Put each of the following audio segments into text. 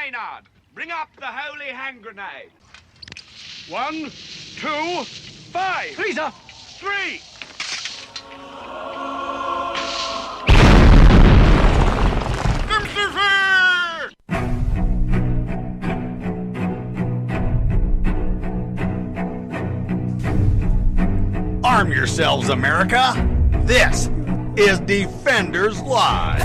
Maynard, bring up the holy hand grenade. 1, 2, 5. Three, sir. 3. Arm yourselves, America. This is Defenders Live.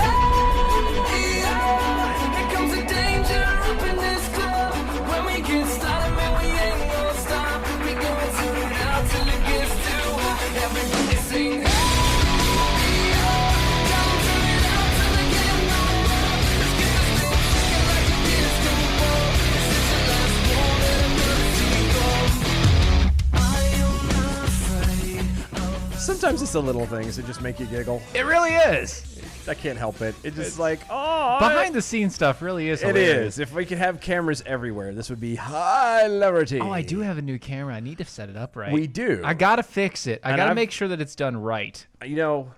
Sometimes it's the little things that just make you giggle. It really is. I can't help it. It's just like, oh. Behind the scenes stuff really is It hilarious. is. If we could have cameras everywhere, this would be hilarity. Oh, I do have a new camera. I need to set it up right. We do. I gotta fix it. I And gotta I've- make sure that it's done right. You know,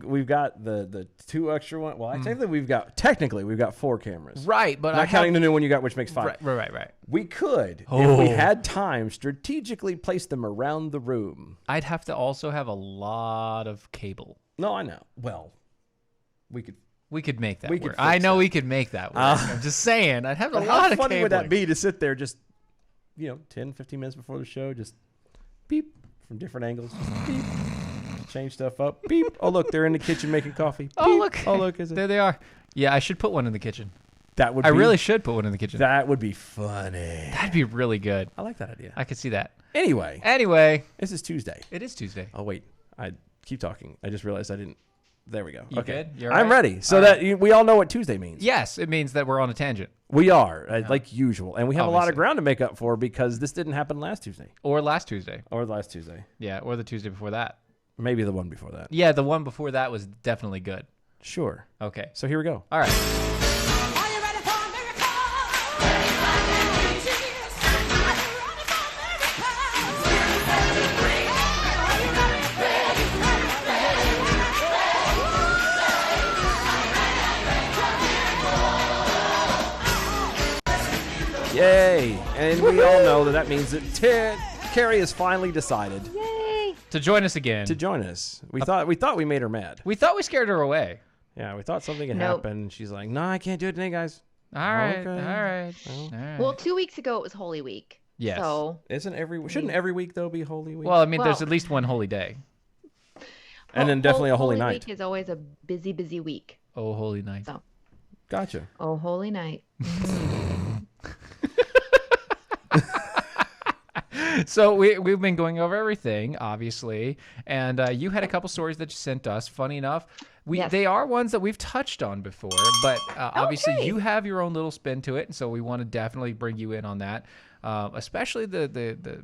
we've got the 2 extra one. Well, technically we've got 4 cameras. Right, but Not counting the new one you got, which makes 5. Right. We could, if Oh. we had time, strategically place them around the room. I'd have to also have a lot of cable. No, I know. Well, we could. We could make that We could work. fix I know that. we could make that work. I'm just saying. I'd have a But lot how of funny would that cabling. be to sit there just, 10, 15 minutes before the show, just beep from different angles, just beep, change stuff up, beep. Oh, look, they're in the kitchen making coffee. Beep. Oh, look. Oh, look, is it? There they are. Yeah, I should put one in the kitchen. That would. I be, really should put one in the kitchen. That would be funny. That'd be really good. I like that idea. I could see that. Anyway, This is Tuesday. It is Tuesday. Oh wait, I keep talking. I just realized I didn't. There we go. You okay, good? You're I'm right? ready. So All that we all know what Tuesday means. Yes, it means that we're on a tangent. We are, like usual, and we have a lot Obviously. of ground to make up for because this didn't happen last Tuesday Or last Tuesday. or last Tuesday. Yeah, or the Tuesday before that. Maybe the one before that. Yeah, the one before that was definitely good. Sure. Okay. So here we go. All right. Are you ready for a miracle? Yay! And we all know that means that Carrie has finally decided Yay! To join us again. to join us. We thought we made her mad. We thought we scared her away. Yeah, we thought something had Nope. happened. She's like, "No, I can't do it today, guys." All right. Okay. All right. Well. All right. Well, 2 weeks ago it was Holy Week. Yes. So, Shouldn't every week though be Holy Week? Well, I mean, there's Well- at least one holy day. and then definitely a Holy Night. Week is always a busy, busy week. Oh, holy night. So, Gotcha. oh, Holy Night. So we've been going over everything, obviously, and you had a couple stories that you sent us. Funny enough, Yes. they are ones that we've touched on before, but obviously Okay. you have your own little spin to it, and so we want to definitely bring you in on that, especially the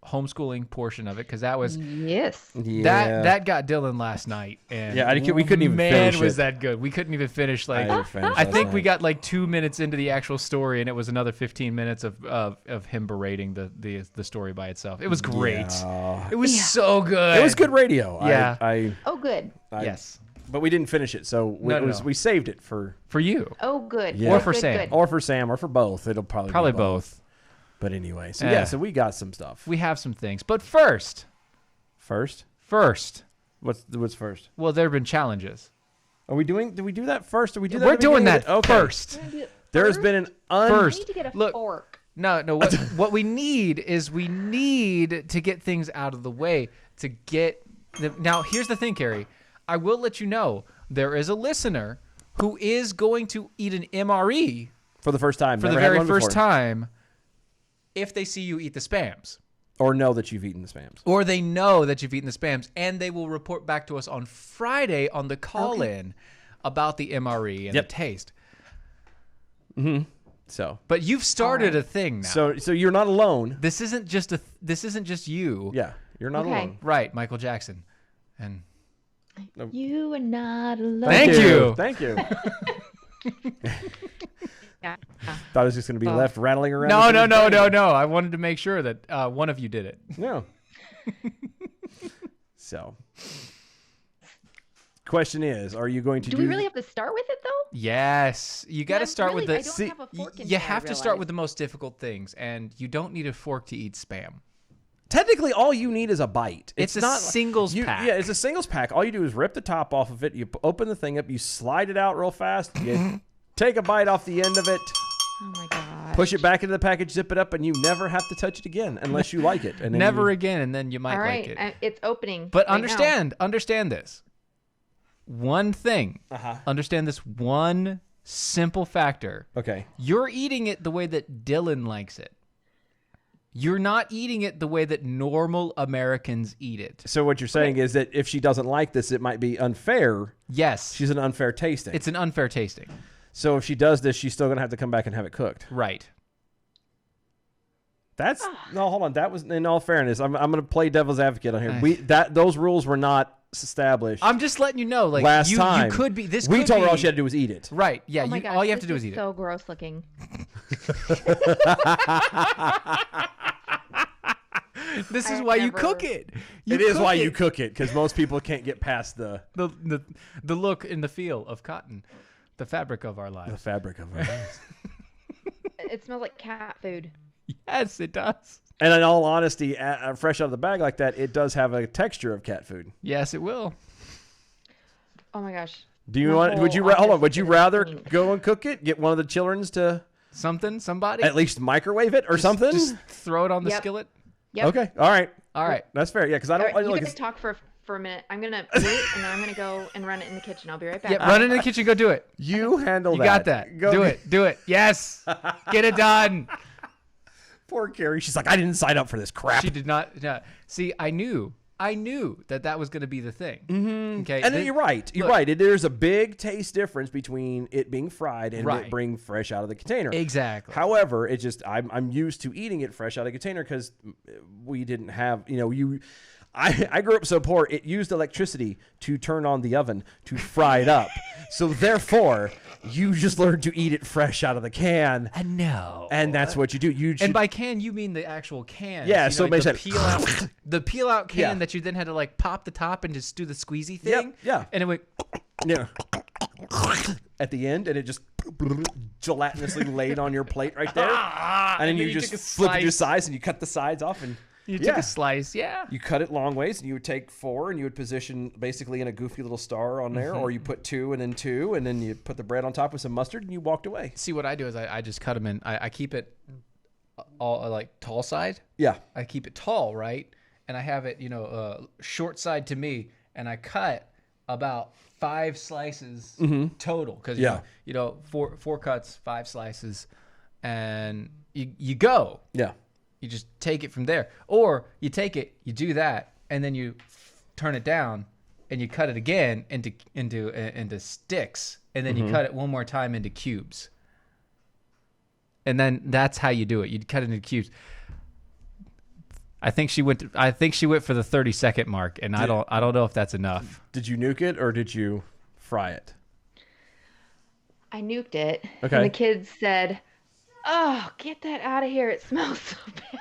homeschooling portion of it, because that was Yes. Yeah. that got Dylan last night, and Yeah, we couldn't even man, finish was it. that good? We couldn't even finish like. I didn't finish I last think we night. got like 2 minutes into the actual story, and it was another 15 minutes of him berating the story by itself. It was great. Yeah. It was so good. It was good radio. Yeah. Oh, good. Yes, But we didn't finish it, so No. we saved it for for you. Oh, good. Yeah. Good, Or for good, Sam. good. or for Sam or for both. It'll probably be both. But anyway, so Eh. so we got some stuff. We have some things, but first, First, what's first? well, there have been challenges. Are we doing? Did we do that first? Or we do that? We're at the doing beginning that of the- okay. first. There's been an I First. need to get a Look. fork. No. What we need is we need to get things out of the way to get. Now, here's the thing, Carrie. I will let you know there is a listener who is going to eat an MRE for the first time. for the Never had very one first before. time if they see you eat the spams. or know that you've eaten the spams. Or they know that you've eaten the spams, and they will report back to us on Friday on the call-in about the MRE and Yep. the taste. So But you've started a thing now. so you're not alone. This isn't just you. Yeah, you're not Okay. alone. Right, Michael Jackson. And You are not alone. Thank you. Thank you. Yeah. Thought it was just going to be left rattling around. no. in the brain. I wanted to make sure that one of you did it. No. So, question is, are you going to Do we really have to start with it though? Yes, you got to I'm start with really- the. I don't have a fork in you here, I have to start realize. with the most difficult things, and you don't need a fork to eat spam. Technically, all you need is a bite. It's a not singles pack. Yeah, it's a singles pack. All you do is rip the top off of it. You open the thing up. You slide it out real fast. You take a bite off the end of it. Oh my god. Push it back into the package. Zip it up, and you never have to touch it again unless you like it. And then Never you- again, and then you might All like right, it. it's opening. But right now. understand this. One thing. Uh-huh. Understand this one simple factor. Okay. You're eating it the way that Dylan likes it. You're not eating it the way that normal Americans eat it. So what you're saying is that if she doesn't like this, it might be unfair. Yes. She's an unfair tasting. It's an unfair tasting. So if she does this, she's still gonna have to come back and have it cooked. Right. That's no. Hold on. That was in all fairness. I'm gonna play devil's advocate on here. Those rules were not established I'm just letting you know, like last you time. could be this. We could told her be, all she had to do was eat it. Right. Yeah. Oh my you, gosh, all you have to this do is eat so gross looking. it. This is I've why you never- cook it. It is why you it. cook it, because most people can't get past the the look and the feel of cotton, the fabric of our the lives. fabric of it. It smells like cat food. Yes, it does. And in all honesty, fresh out of the bag like that, it does have a texture of cat food. Yes, it will. Oh my gosh. Do you My want? Would whole you? Hold on. office Would you is rather pink. go and cook it? Get one of the childrens to Somebody. at least microwave it or something? Just throw it on the Yep. skillet. Yep. Okay. All right. All right. That's fair. Yeah, because I All don't. right, you look, guys talk for a minute. I'm gonna mute and then I'm gonna go and run it in the kitchen. I'll be right back. Yeah, run into the kitchen. Go do it. you handle You that. got that. Go Do it. Do it. Yes. Get it done. Poor Carrie. She's like, I didn't sign up for this crap. She did not. No. See, I knew that was going to be the thing. Mm-hmm. Okay. And then you're right. You're look. right. There's a big taste difference between it being fried and Right. it being fresh out of the container. Exactly. However, it just I'm used to eating it fresh out of the container because we didn't have I grew up so poor it used electricity to turn on the oven to fry it up. So therefore, you just learned to eat it fresh out of the can, No. and that's what you do. You And by can you mean the actual can? Yeah, You so know, it the makes peel out, the peel out can Yeah. that you then had to like pop the top and just do the squeezy Yep, thing. yeah. And it went. yeah. At the end, and it just gelatinously laid on your plate right there, and then you took just a flip it to slice. size and you cut the sides off and. You Yeah. took a slice. Yeah. You cut it long ways, and you would take 4, and you would position basically in a goofy little star on there, or you put 2 and then 2, and then you put the bread on top with some mustard, and you walked away. See, what I do is I just cut them in. I keep it all like tall side. Yeah. I keep it tall, right? And I have it, short side to me, and I cut about 5 slices total because Yeah. four cuts, 5 slices, and you go. Yeah. You just take it from there, or you take it, you do that, and then you turn it down, and you cut it again into sticks, and then you cut it one more time into cubes, and then that's how you do it. You cut it into cubes. I think she went for the 30-second mark, and I don't know if that's enough. Did you nuke it, or did you fry it? I nuked it. Okay. And the kids said, "Oh, get that out of here. It smells so bad."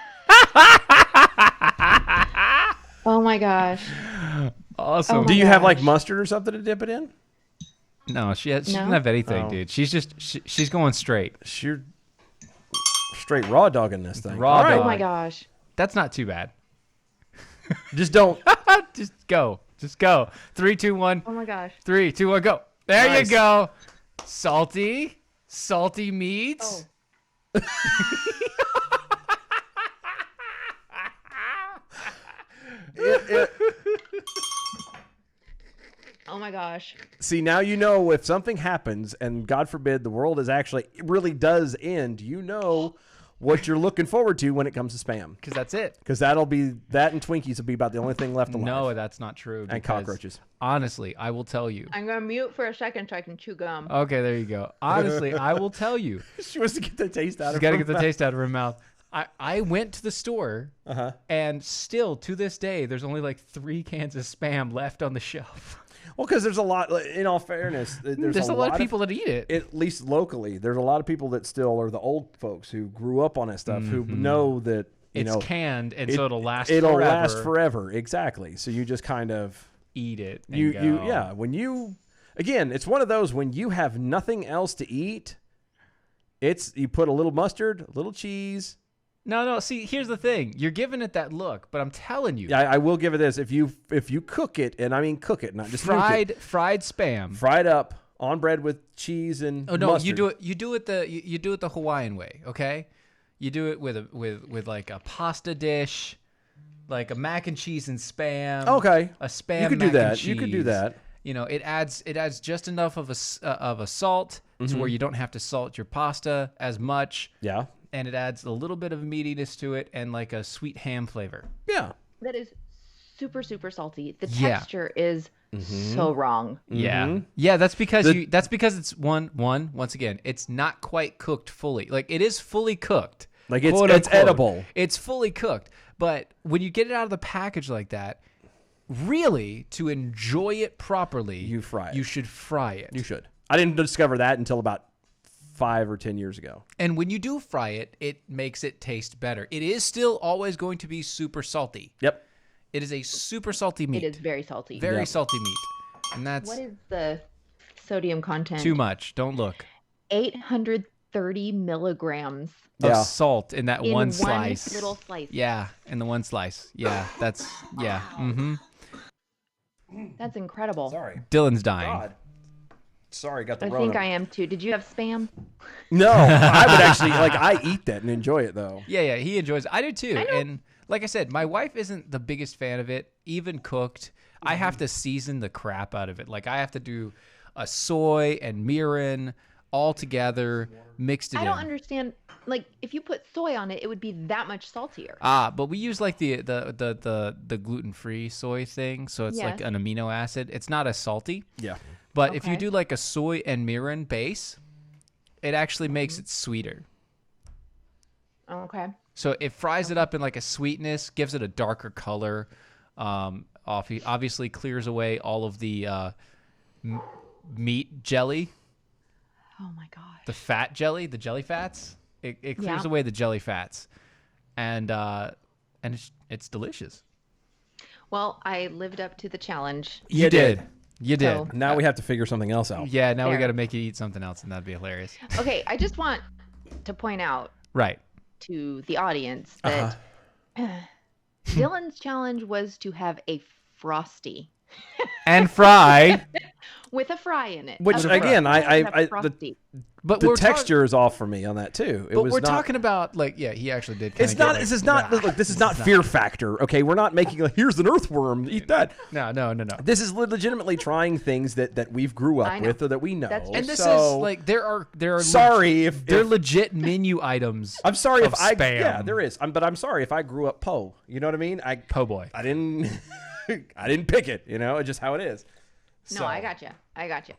Oh my gosh. Awesome. Oh my Do you have like gosh. mustard or something to dip it in? No, she doesn't No? have anything, Oh. dude. She's just she's going straight. She's straight raw dogging this thing. Raw All right. Oh dog. my gosh. That's not too bad. Just don't. Just go. 3, 2, 1. Oh my gosh. 3, 2, 1, go. There Nice. you go. Salty meats. Oh. Oh my gosh. See, now you know if something happens, and God forbid the world is actually it really does end. You know what you're looking forward to when it comes to spam, Because that's it. because that and Twinkies will be about the only thing left alive. No, that's not true. And because, cockroaches. Honestly, I will tell you. I'm going to mute for a second so I can chew gum. Okay, there you go. Honestly, I will tell you. She wants to get the taste out She's of got to her get the mouth. taste out of her mouth. I went to the store, and still to this day, there's only like 3 cans of Spam left on the shelf. Well, because there's a lot. In all fairness, There's a lot of people that eat it. At least locally, there's a lot of people that still are the old folks who grew up on that stuff, who know that It's know canned, and so it'll last It'll forever. last forever, exactly. So you just kind of eat it. And You go, yeah. When you again, it's one of those when you have nothing else to eat. It's you put a little mustard, a little cheese. No. See, here's the thing. You're giving it that look, but I'm telling you, I will give it this. If you cook it, and I mean cook it, not just nuke it, fried spam. fried up on bread with cheese and Oh no, mustard. you do it the Hawaiian way, okay? You do it with like a pasta dish, like a mac and cheese and spam. Okay. A spam. You could do mac and that. You could do cheese. that. You know, it adds just enough of a salt to where you don't have to salt your pasta as much, Yeah. and it adds a little bit of meatiness to it and like a sweet ham flavor. Yeah. That is super, super salty. The Yeah. texture is so wrong. Yeah, yeah. That's because it's once again, it's not quite cooked fully. Like it is fully cooked. Like, it's- quote, it's unquote. edible. It's fully cooked, but when you get it out of the package like that, really to enjoy it properly, You fry it. You should fry it. You should. I didn't discover that until about 5 or 10 years ago. And when you do fry it, it makes it taste better. It is still always going to be super salty. Yep. It is a super salty meat. It is very salty. very Yep. salty meat, and that's What is the sodium content? too much. Don't look. 830 milligrams Of Yeah. salt in that in one slice. little slice. Yeah, in the one slice. Yeah, that's yeah. Mm-hmm. That's incredible. Sorry. Dylan's dying. God. Sorry, got the I Rona. think I am too. Did you have spam? No, I would actually I eat that and enjoy it though. Yeah, he enjoys it. I do too. I know. And like I said, my wife isn't the biggest fan of it, even cooked. I have to season the crap out of it. Like I have to do a soy and mirin all together, mixed it I in. don't understand. Like, if you put soy on it, it would be that much saltier. But we use like the gluten-free soy thing, so it's like Yes. an amino acid. It's not as salty. Yeah. But if you Okay. do like a soy and mirin base, it actually makes it sweeter. Okay. So it fries it up in like a sweetness, gives it a darker color. Obviously clears away all of the meat jelly, Oh my gosh. the fat jelly, the jelly fats. It clears Yeah. away the jelly fats, and it's delicious. Well, I lived up to the challenge. You did. You did. So- Now we have to figure something else out. Yeah. Now we Fair. got to make you eat something else, and that'd be hilarious. Okay, I just want to point out Right. to the audience that Dylan's challenge was to have a frosty And fry. with a fry in it. Which, A again, frosty I- with a the- frosty. But The we're texture is off for me on that too. It But was we're not, talking about like he actually did. It's not. This is not. Look, this is not Fear Factor. Okay, we're not making like here's an earthworm. Eat that. No. This is legitimately trying things that we've grew I up know. with or that we know. That's true. And this So, is like there are sorry if they're legit menu items. I'm sorry of if I spam. yeah there is. But I'm sorry if I grew up po. You know what I mean? Po' boy. I didn't I didn't pick it. You know, it's just how it is. No, So, I got you. I got you.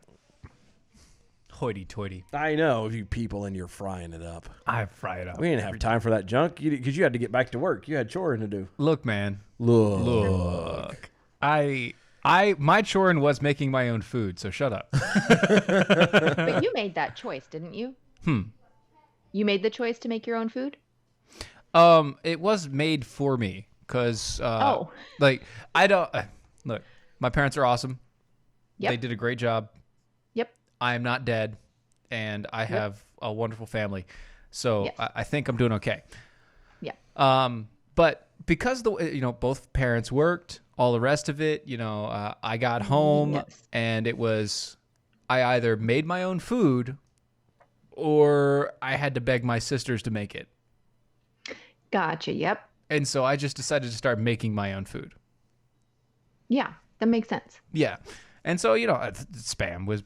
Hoity-toity. I know you people and you're frying it up. I fry it up. We didn't have time for that junk because you had to get back to work. You had chores to do. Look, man. Look. My chorin was making my own food, so shut up. But you made that choice, didn't you? You made the choice to make your own food? It was made for me because Oh. like I don't look. My parents are awesome. Yep. They did a great job. Yep. I am not dead, and I have a wonderful family, so Yes. I think I'm doing okay. Yeah. But because both parents worked, all the rest of it, I got home Yes. and it was I either made my own food or I had to beg my sisters to make it. Gotcha. Yep. And so I just decided to start making my own food. Yeah. That makes sense. Yeah. And so, spam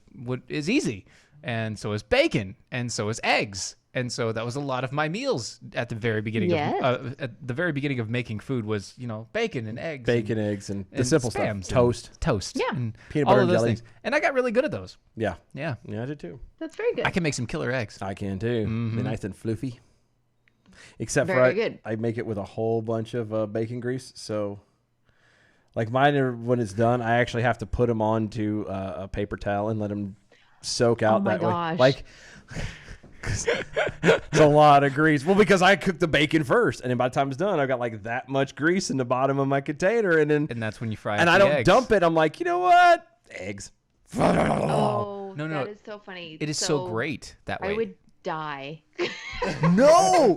is easy. And so is bacon. And so is eggs. And so that was a lot of my meals at the very beginning. Yes. At the very beginning of making food was, bacon and eggs. Bacon, eggs, and the and simple spams stuff. Toast. Toast. Yeah. And Peanut all butter of and those jelly. things. And I got really good at those. Yeah. Yeah. Yeah, I did too. That's very good. I can make some killer eggs. I can too. Be nice and floofy. Except Very for good. I make it with a whole bunch of bacon grease. So, like mine, when it's done, I actually have to put them onto a paper towel and let them soak out Oh my that gosh. way. Like, It's a lot of grease. Well, because I cooked the bacon first, and then by the time it's done, I got like that much grease in the bottom of my container, and then And that's when you fry and up I the don't eggs. dump it. I'm like, you know what? Eggs. Oh, No, no, that no. is so funny. It is so great that way. I would die. No.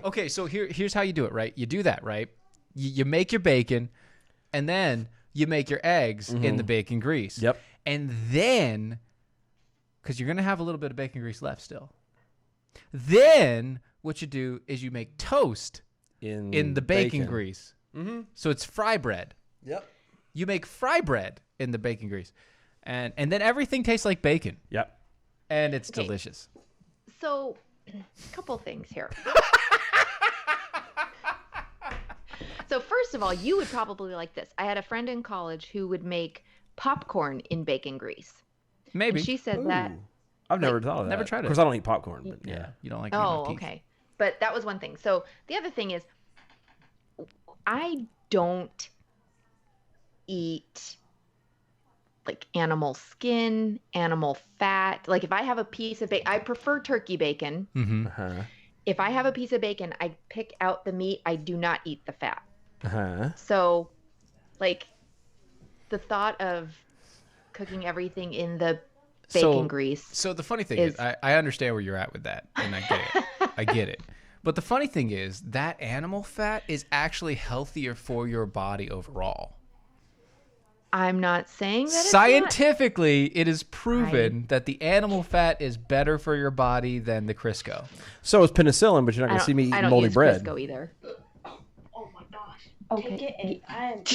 Okay, so here's how you do it, right? You do that, right? You make your bacon, and then you make your eggs in the bacon grease. Yep. And then, because you're going to have a little bit of bacon grease left still, then what you do is you make toast in the bacon grease. Mm-hmm. So it's fry bread. Yep. You make fry bread in the bacon grease. And then everything tastes like bacon. Yep. And it's Okay. delicious. So, a couple things here. So first of all, you would probably like this. I had a friend in college who would make popcorn in bacon grease. Maybe. And she said that. I've never thought of that. Never tried it. Of course, I don't eat popcorn, but Yeah, yeah. you don't like Oh, okay. But that was one thing. So the other thing is, I don't eat like animal skin, animal fat. Like if I have a piece of bacon, I prefer turkey bacon. Mm-hmm. Uh-huh. If I have a piece of bacon, I pick out the meat. I do not eat the fat. Uh-huh. So, like, the thought of cooking everything in the bacon grease. So the funny thing is, I understand where you're at with that, and I get it. I get it. But the funny thing is, that animal fat is actually healthier for your body overall. I'm not saying that it's Scientifically, it is proven that the animal fat is better for your body than the Crisco. So is penicillin, but you're not not. going to see me I eating don't moldy use bread. Crisco either. Oh my gosh. Okay. Take it and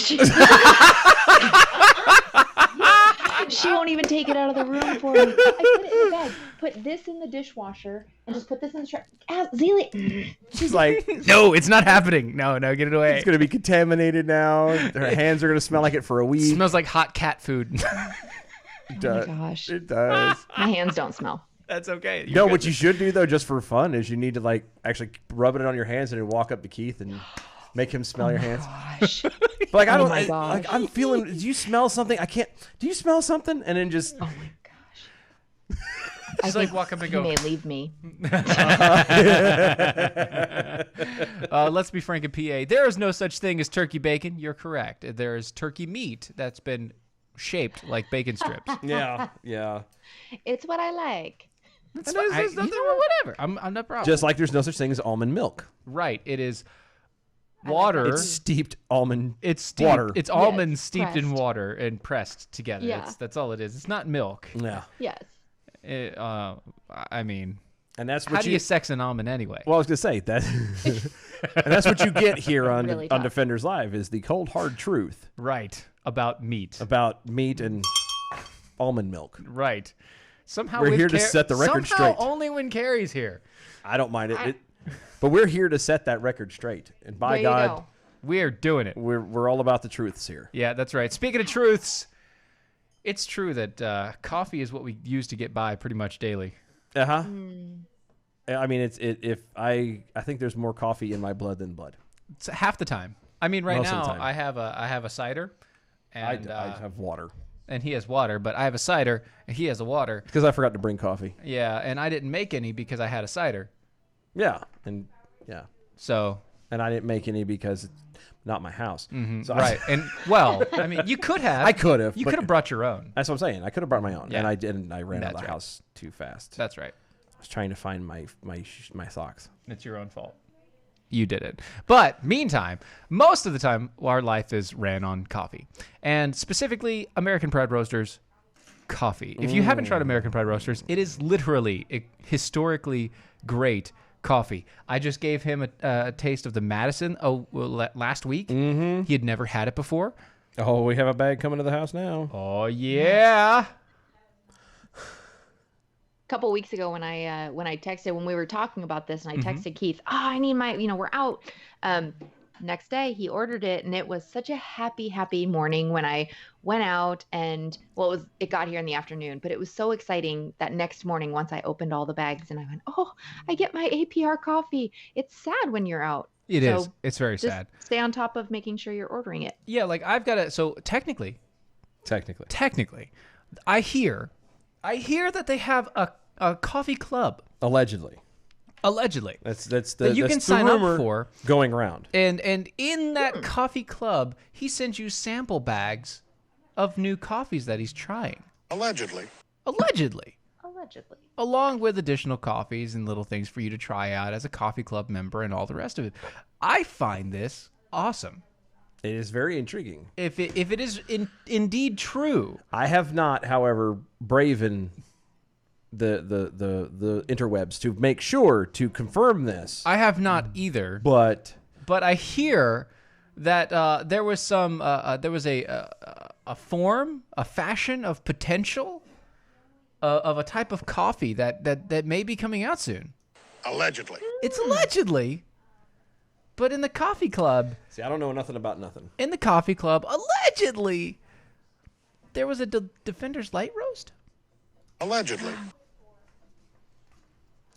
She won't even take it out of the room for me. I put it in the bag. Put this in the dishwasher and just put this in the trash. Zelia. She's like, No, it's not happening. No, get it away. it's going to be contaminated now. Her hands are going to smell like it for a It week. smells like hot cat food. It Oh my does. gosh. It does. My hands don't smell. That's okay. No, what you should do though, just for fun, is you need to like actually rub it on your hands and then walk up to Keith and make him smell your hands. Gosh. But like I Oh don't, my like gosh. I'm feeling. Do you smell something? I can't. Do you smell something? And then just Oh my gosh. Just like walk up and You go. may leave me. Let's be frank and PA. There is no such thing as turkey bacon. You're correct. There is turkey meat that's been shaped like bacon strips. yeah. It's what I like. That's there's fine. nothing You know, whatever. I'm not problem. Just like there's no such thing as almond milk. right. It is water. It's steeped almond. It's steeped. water. It's almonds steeped in pressed. water and pressed together. Yeah. That's all it is. It's not milk. Yeah. Yes. I mean, And that's how what do you sex an almond anyway? Well, I was gonna say that, and that's what you get here on Really on tough. Defenders Live is the cold hard truth Right. About meat. about meat and almond milk. Right. Somehow We're with here to set the record somehow straight. only when Carrie's here. I don't mind it, but we're here to set that record straight. And by There you God, go. We're doing it. we're all about the truths here. Yeah, that's right. Speaking of truths, it's true that coffee is what we use to get by pretty much daily. Uh huh. I mean, I think there's more coffee in my blood than blood. It's half the time. I mean, right Most of now the time. I have a cider, and I have water and he has water, but I have a cider and he has a water. because I forgot to bring coffee. Yeah, and I didn't make any because I had a cider. Yeah, So and I didn't make any because it's not my house. So right, and well, I mean, you could have. I could have, You but- could have brought your own. That's what I'm saying. I could have brought my own, Yeah. and I didn't. I ran out of That's the right. house too fast. That's right. I was trying to find my socks. It's your own fault. You did it. But meantime, most of the time, our life is ran on coffee, and specifically American Pride Roasters coffee. If you haven't tried American Pride Roasters, it is literally a historically great coffee. I just gave him a taste of the Madison last week. Mm-hmm. He had never had it before. Oh, we have a bag coming to the house now. Oh yeah. Couple weeks ago when I texted when we were talking about this and I Mm-hmm. texted Keith, I need my, we're out. Next day he ordered it and it was such a happy morning when I went out and it got here in the afternoon, but it was so exciting that next morning once I opened all the bags and I went, oh, I get my APR coffee. It's sad when you're out. It So is. It's very Just sad. stay on top of making sure you're ordering it. Yeah, like I've got to. So technically, Technically, I hear that they have a coffee club, Allegedly. allegedly. That's the That you that's can the sign up rumor for. going around. And in that coffee club, he sends you sample bags of new coffees that he's trying. Allegedly. Allegedly. Allegedly. Along with additional coffees and little things for you to try out as a coffee club member and all the rest of it. I find this awesome. It is very intriguing. If it is indeed true. I have not, however, braven the interwebs to make sure to confirm this. I have not either. But I hear that there was a form, a fashion of potential of a type of coffee that may be coming out soon. Allegedly. It's allegedly, but in the coffee club, see, I don't know nothing about nothing. in the coffee club, allegedly, there was a Defender's Light Roast. Allegedly.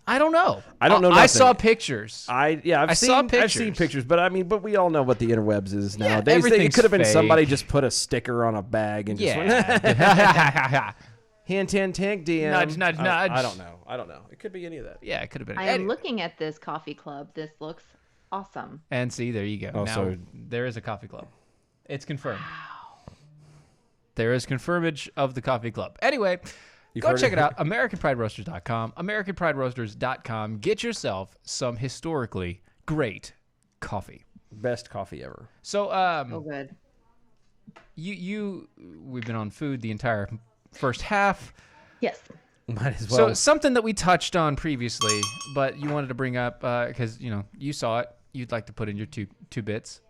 I don't know. I don't know I nothing. saw pictures. I've saw seen pictures. pictures, but but we all know what the interwebs is nowadays. It everything's could have been somebody fake. just put a sticker on a bag and just went, Yeah. hand tank DM. Nudge, nudge, nudge. I don't know. It could be any of that. Yeah, it could have been. I am Anyway. looking at this coffee club. This looks awesome. And see, there you go. Oh, now so- there is a coffee club. It's confirmed. There is confirmage of the coffee club. Anyway, go heard check it. it out. AmericanPrideRoasters.com. AmericanPrideRoasters.com. Get yourself some historically great coffee. Best coffee ever. So, So good. we've been on food the entire first half. Yes. Might as So well. something that we touched on previously, but you wanted to bring up because you saw it. You'd like to put in your two bits.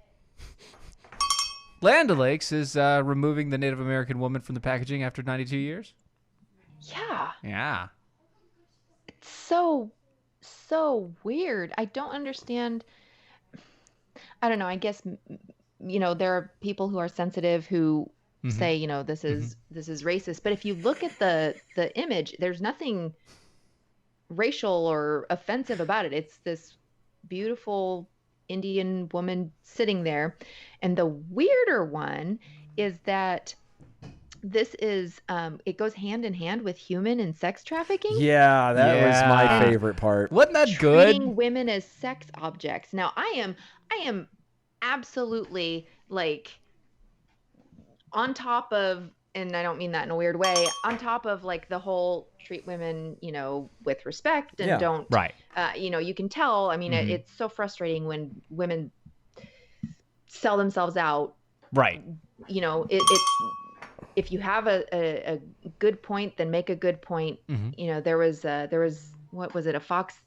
Land O'Lakes is removing the Native American woman from the packaging after 92 years. Yeah. Yeah. It's so weird. I don't understand. I don't know. I guess there are people who are sensitive who say this is racist. But if you look at the image, there's nothing racial or offensive about it. It's this beautiful Indian woman sitting there, and the weirder one is that this is it goes hand in hand with human and sex trafficking. Yeah, that was my Yeah. favorite part. Wasn't that good? Treating women as sex objects. Now, I am absolutely like on top of, and I don't mean that in a weird way, on top of like the whole treat women, with respect and Yeah. don't, Right. you can tell. I mean, it's so frustrating when women sell themselves out. Right. If you have a good point, then make a good point. There was what was it, a Fox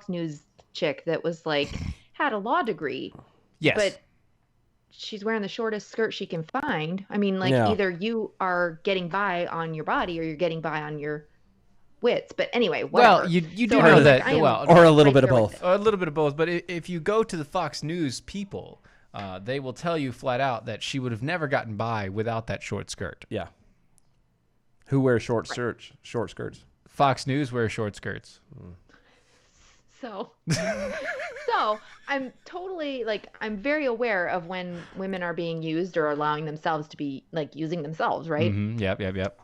News chick that was like had a law degree, Yes. but she's wearing the shortest skirt she can find. I mean, like Yeah. either you are getting by on your body or you're getting by on your wits. But anyway, whatever. well, you do So, know like, that. I am Well, Or a little right bit of there with both. it. a little bit of both. But if you go to the Fox News people, they will tell you flat out that she would have never gotten by without that short skirt. Yeah. Who wears short skirts? Fox News wears short skirts. So I'm totally I'm very aware of when women are being used or allowing themselves to be like using themselves, right? Mm-hmm. Yep.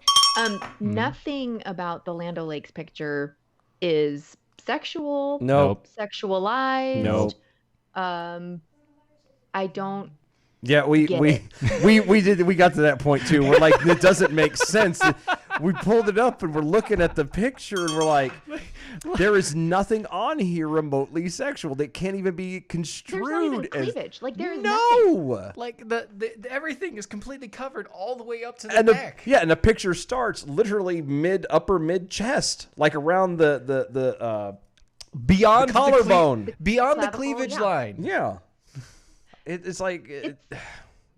Nothing about the Land O'Lakes picture is sexual, Nope. sexualized. Nope. I don't. Yeah, we Get we got to that point too. We're like, it doesn't make sense. We pulled it up and we're looking at the picture and we're like, there is nothing on here remotely sexual that can't even be construed There's not even as cleavage. Like there is nothing. no. Like the everything is completely covered all the way up to the And neck. and the picture starts literally upper mid chest, like around the Beyond the collarbone. beyond the Clavicle, cleavage yeah. line. Yeah. It's like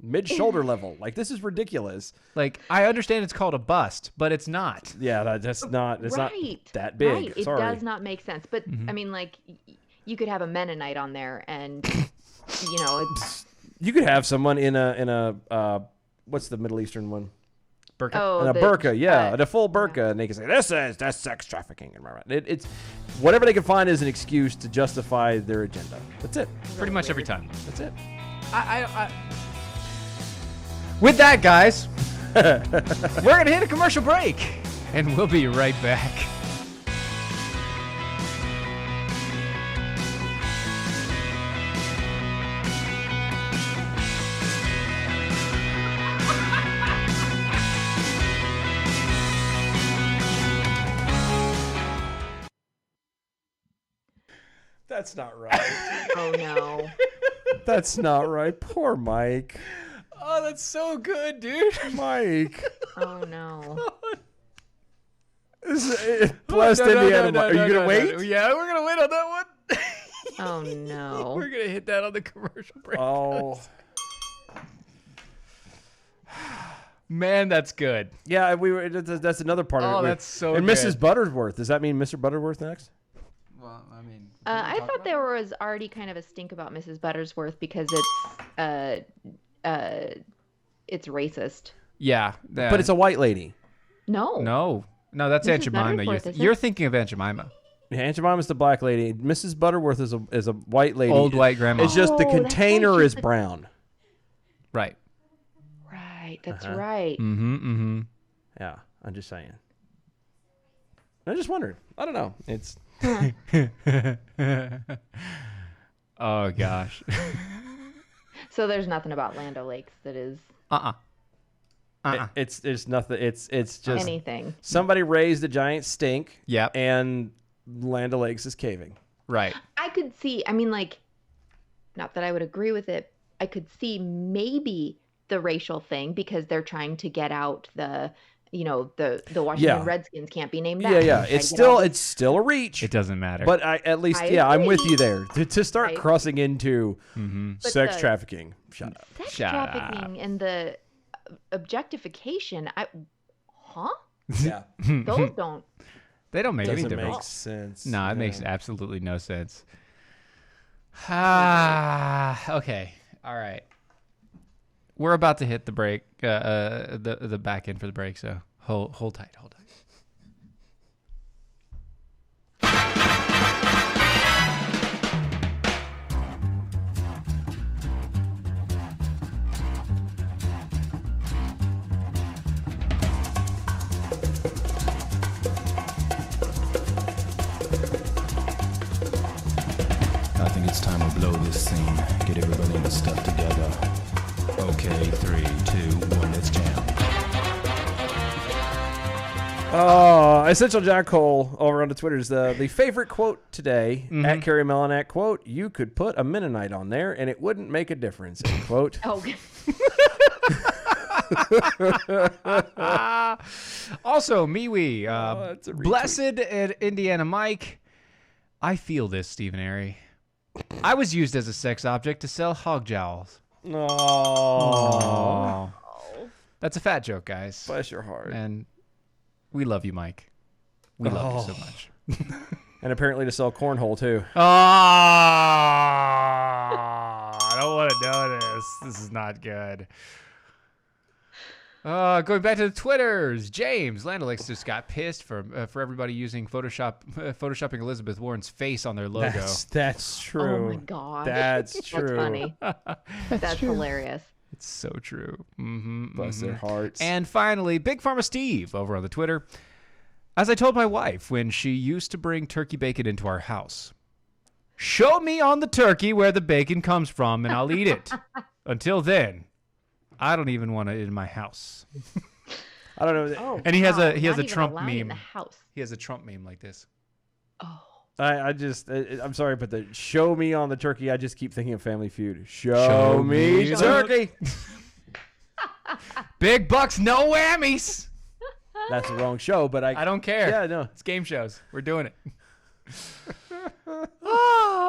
mid shoulder level. Like, this is ridiculous. Like, I understand it's called a bust, but it's not. Yeah, that's not. It's not Right. that big. Right. It Sorry. does not make sense. But I mean, like, you could have a Mennonite on there, and it's You could have someone in a what's the Middle Eastern one? Burqa. In a burqa, yeah, in a full burqa, and they can say that's sex trafficking. It's whatever they can find as an excuse to justify their agenda. That's it. Pretty much every time. That's it. With that, guys, we're going to hit a commercial break, and we'll be right back. That's not right. Oh no. That's not right. Poor Mike. Oh, that's so good, dude. Mike. Oh no. Blessed Indiana. No, Are you gonna wait? no. Yeah, we're gonna wait on that one. Oh no. We're gonna hit that on the commercial break. Oh. Man, that's good. Yeah, we were. That's another part of it. Oh, that's so And good. Mrs. Butterworth. Does that mean Mr. Butterworth next? Well, I mean, I thought there was already kind of a stink about Mrs. Buttersworth because it's racist. yeah, But it's a white lady. No. no, that's Aunt Mrs. Jemima. Butterworth, is it? You're thinking of Aunt Jemima, Yeah, Aunt Jemima's the black lady. Mrs. Butterworth is a white lady. old white grandma. It's just the Oh, that's right, container she's is the- brown. right. Right. That's right. Mm-hmm. Yeah, I'm just saying. I just wondered. I don't know. It's Oh gosh. So there's nothing about Land O'Lakes that is it's nothing. It's just anything. somebody raised a giant stink. Yep. And Land O'Lakes is caving. Right. I could see, I mean, like, not that I would agree with it. I could see maybe the racial thing because they're trying to get out the Washington Yeah. Redskins can't be named Yeah, that. yeah. It's still a reach. It doesn't matter. But at least, I I'm with agree. you there. To start I- crossing into But sex the- trafficking. Shut up. Sex Shut up. trafficking and the objectification. Yeah. Those don't. they don't make any Doesn't difference. make sense. No, it makes Yeah. absolutely no sense. Okay. All right. We're about to hit the break, the back end for the break, so hold tight. I think it's time to blow this scene. Get everybody in the stuff together. Okay, 3, 2, 1, let's jam. Essential Jack Cole over on the Twitter is the favorite quote today at Carrie Melanak. Quote, you could put a Mennonite on there and it wouldn't make a difference. End quote. Oh, Also, MeWe, that's a retweet. Blessed at Indiana Mike. I feel this, Stephen Airy. I was used as a sex object to sell hog jowls. Oh, That's a fat joke, guys. bless your heart. And we love you, Mike. We love you so much. And apparently to sell cornhole too. Oh, I don't want to know this. This is not good. Going back to the Twitters, James Land O'Lakes just got pissed for everybody using photoshopping Elizabeth Warren's face on their logo. That's true. oh my God. That's true. That's funny. That's hilarious. It's so true. Mm-hmm, Bless their hearts. And finally, Big Pharma Steve over on the Twitter. As I told my wife when she used to bring turkey bacon into our house, show me on the turkey where the bacon comes from and I'll eat it. Until then, I don't even want it in my house. I don't know. Oh, And he has a wow, he has not a even Trump allowed in meme. the house. He has a Trump meme like this. Oh. I'm sorry, but the show me on the turkey, I just keep thinking of Family Feud. Show me me turkey. Big bucks, no whammies. That's the wrong show, but I don't care. Yeah, no. It's game shows. We're doing it.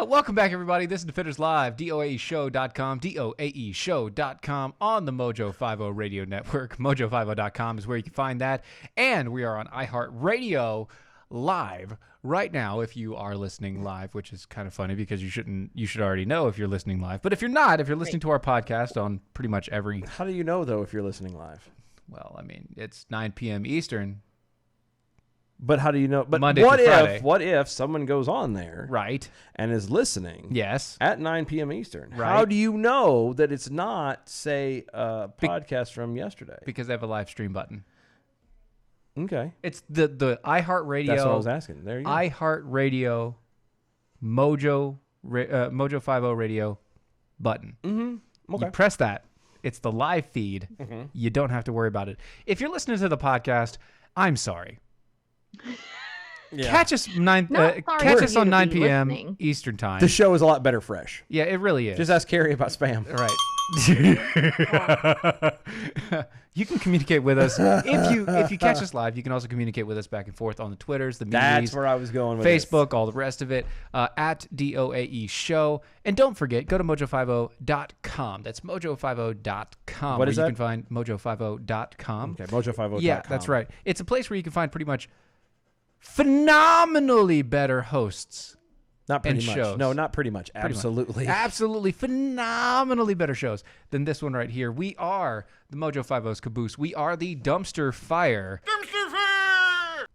Welcome back, everybody. This is Defenders Live, DOAEshow.com, DOAEshow.com on the Mojo 50 Radio Network. Mojo50.com is where you can find that. And we are on iHeartRadio live right now if you are listening live, which is kind of funny because you should already know if you're listening live. But if you're not, if you're listening to our podcast on pretty much every, How do you know, though, if you're listening live? well, I mean, it's 9 p.m. Eastern, But how do you know? But Monday what through Friday. what if someone goes on there right? and is listening Yes. at 9 p.m. Eastern? Right. How do you know that it's not, say, a podcast from yesterday? Because they have a live stream button. Okay. It's the iHeartRadio. That's what I was asking. There you go. iHeartRadio Mojo 50 Radio button. Okay. You press that. It's the live feed. You don't have to worry about it. If you're listening to the podcast, I'm sorry. Catch us Not sorry catch for us you on to 9 be p.m. listening. Eastern time. The show is a lot better fresh. Yeah, it really is. Just ask Carrie about spam. Right. You can communicate with us if you catch us live. You can also communicate with us back and forth on the Twitters, the That's memes, where I was going with this. Facebook, all the rest of it, at DOAE Show. And don't forget, go to mojo50.com. That's mojo50.com. What is where that? You can find mojo50.com. Okay, mojo50.com. Yeah, that's right. It's a place where you can find pretty much phenomenally better hosts. Not pretty and much. shows. No, not pretty much. Pretty much. Absolutely. Absolutely phenomenally better shows than this one right here. We are the Mojo 50's caboose. We are the dumpster fire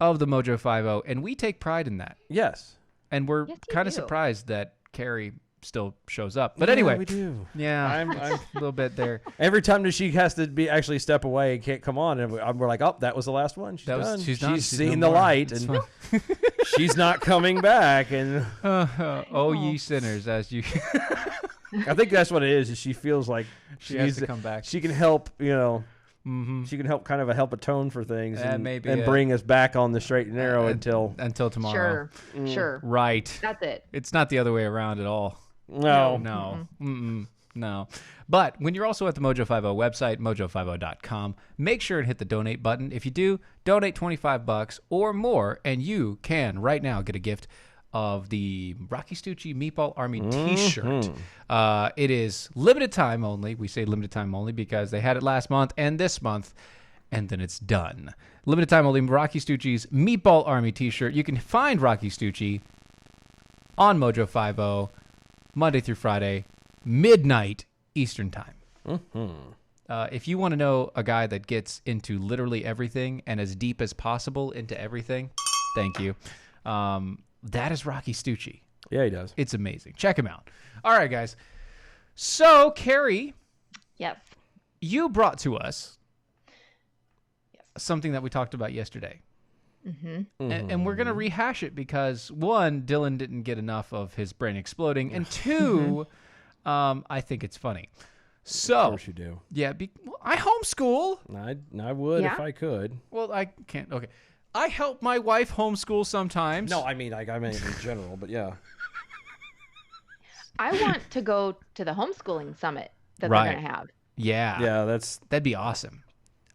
of the Mojo 50, and we take pride in that. Yes. And we're Yes, you kind of do. surprised that Carrie still shows up. But Yeah, anyway, we do. yeah, I'm a little bit there. every time that she has to be actually step away and can't come on, and we're like, oh, that was the last one. She's done. She's done. She's She's seen no the more. light, It's and she's not coming back. And Oh, ye sinners, as you. I think that's what it is she feels like She has needs to come back. She can help, Mm-hmm. she can help kind of help atone for things and, maybe, and bring us back on the straight and narrow until tomorrow. Sure. Right. That's it. It's not the other way around at all. no. No. No. But when you're also at the Mojo 50 website, mojo50.com, make sure and hit the donate button. If you do, donate $25 or more, and you can right now get a gift of the Rocky Stucci Meatball Army t-shirt. It is limited time only. We say limited time only because they had it last month and this month, and then it's done. Limited time only, Rocky Stucci's Meatball Army t-shirt. You can find Rocky Stucci on Mojo 50 Monday through Friday, midnight Eastern time. If you want to know a guy that gets into literally everything and as deep as possible into everything, thank you. That is Rocky Stucci. Yeah, he does. It's amazing. Check him out. All right, guys. So, Carrie, Yes. you brought to us something that we talked about yesterday. And we're going to rehash it because, one, Dylan didn't get enough of his brain exploding, and two, I think it's funny. So, Of course you do. yeah, well, I homeschool. I would Yeah? if I could. Well, I can't. Okay. I help my wife homeschool sometimes. No, I mean in general, but yeah. I want to go to the homeschooling summit that Right. they're going to have. Yeah. Yeah, that'd That'd be awesome.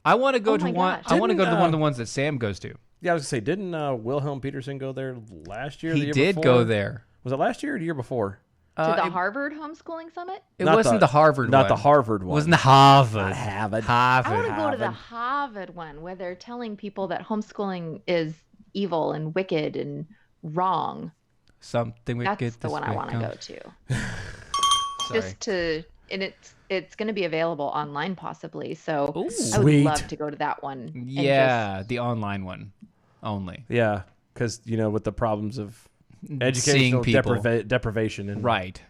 I want to go Oh to my one. gosh. I want to go to Didn't, one of the ones that Sam goes to. I was gonna say, didn't Wilhelm Peterson go there last year? or the He year did before? go there. Was it last year or the year before? To the It, Harvard homeschooling summit? it Not wasn't the Harvard not one. the Harvard one. Wasn't the Harvard. Not Harvard. Harvard. I want to go to the Harvard. Harvard one where they're telling people that homeschooling is evil and wicked and wrong. Something wicked. That's the this one I way want to comes. go to. Sorry. Just to, and it's going to be available online possibly. So Ooh. I would Sweet. love to go to that one. and Yeah, the online one only. Yeah, because with the problems of Seeing educational people. deprivation and Right.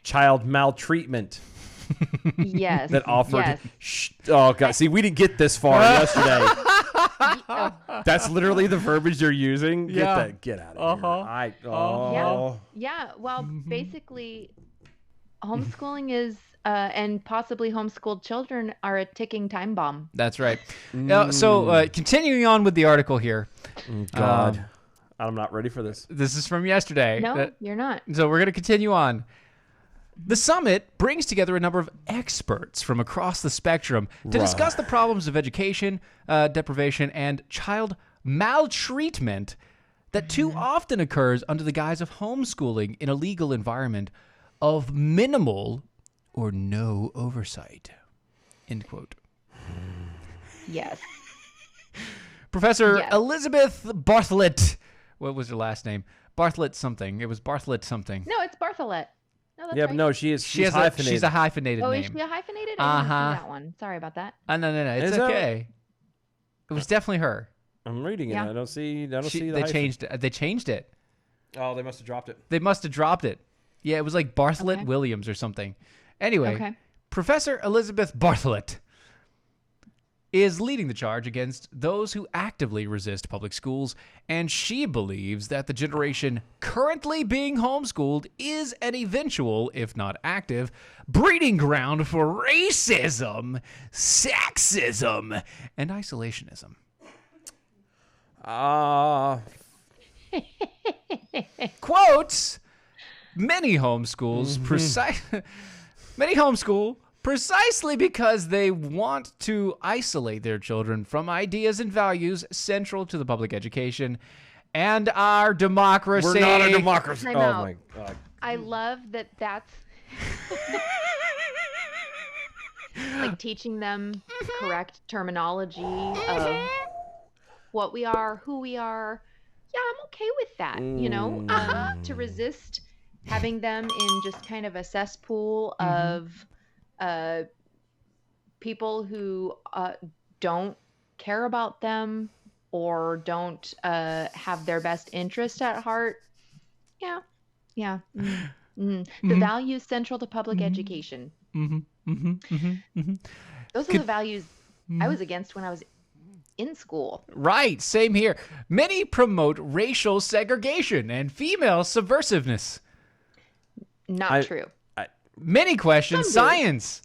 child maltreatment just- yes. that offered. Yes. Oh god! See, we didn't get this far yesterday. Oh, That's literally the verbiage you're using. Get Yeah. that. Get out of here. yeah. Well, basically, homeschooling is, and possibly homeschooled children are a ticking time bomb. That's right. So continuing on with the article here. God, I'm not ready for this. This is from yesterday. No, you're not. So we're going to continue on. The summit brings together a number of experts from across the spectrum to discuss the problems of education, deprivation, and child maltreatment that too often occurs under the guise of homeschooling in a legal environment of minimal or no oversight. End quote. Yes. Professor Yes. Elizabeth Bartlett. What was her last name? Bartlett something. It was Bartlett something. No, it's Bartholet. No, that's Yeah, right. but no, she's She's hyphenated. a hyphenated Oh, name. is she a hyphenated? I didn't Uh-huh. see that one. Sorry about that. No. It's Is that- okay. It was definitely her. I'm reading it. Yeah. I don't see. I don't see the They hyphen. changed it. They changed it. Oh, they must have dropped it. They must have dropped it. Yeah, it was like Bartlett Okay. Williams or something. Anyway, Okay. Professor Elizabeth Bartlett is leading the charge against those who actively resist public schools, and she believes that the generation currently being homeschooled is an eventual, if not active, breeding ground for racism, sexism, and isolationism. Quotes, many homeschools many homeschool precisely because they want to isolate their children from ideas and values central to the public education and our democracy. We're not a democracy. Time Oh out. my God. I love that that's like teaching them correct terminology of what we are, who we are. Yeah, I'm okay with that, you know, to resist having them in just kind of a cesspool of people who don't care about them or don't have their best interest at heart. Yeah. Yeah. The values central to public education. Those are the values I was against when I was in school. Right, same here. Many promote racial segregation and female subversiveness. Not true. Many question Some do. science.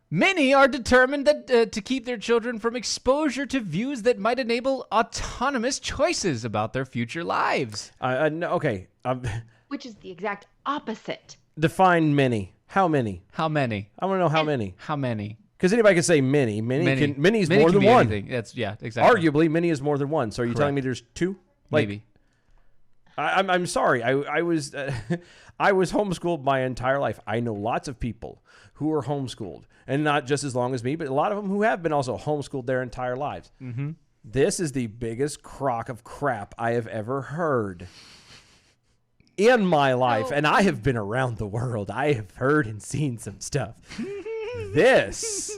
Many are determined that to keep their children from exposure to views that might enable autonomous choices about their future lives. No, okay. Which is the exact opposite. Define many. How many? How many? I want to know how many. How many? Because anybody can say many. Many is Many more can than be one. anything. That's exactly. Arguably, many is more than one. So are you telling me there's two? Like, Maybe. I'm sorry. I was I was homeschooled my entire life. I know lots of people who are homeschooled, and not just as long as me, but a lot of them who have been also homeschooled their entire lives. Mm-hmm. This is the biggest crock of crap I have ever heard in my life, and I have been around the world. I have heard and seen some stuff. This,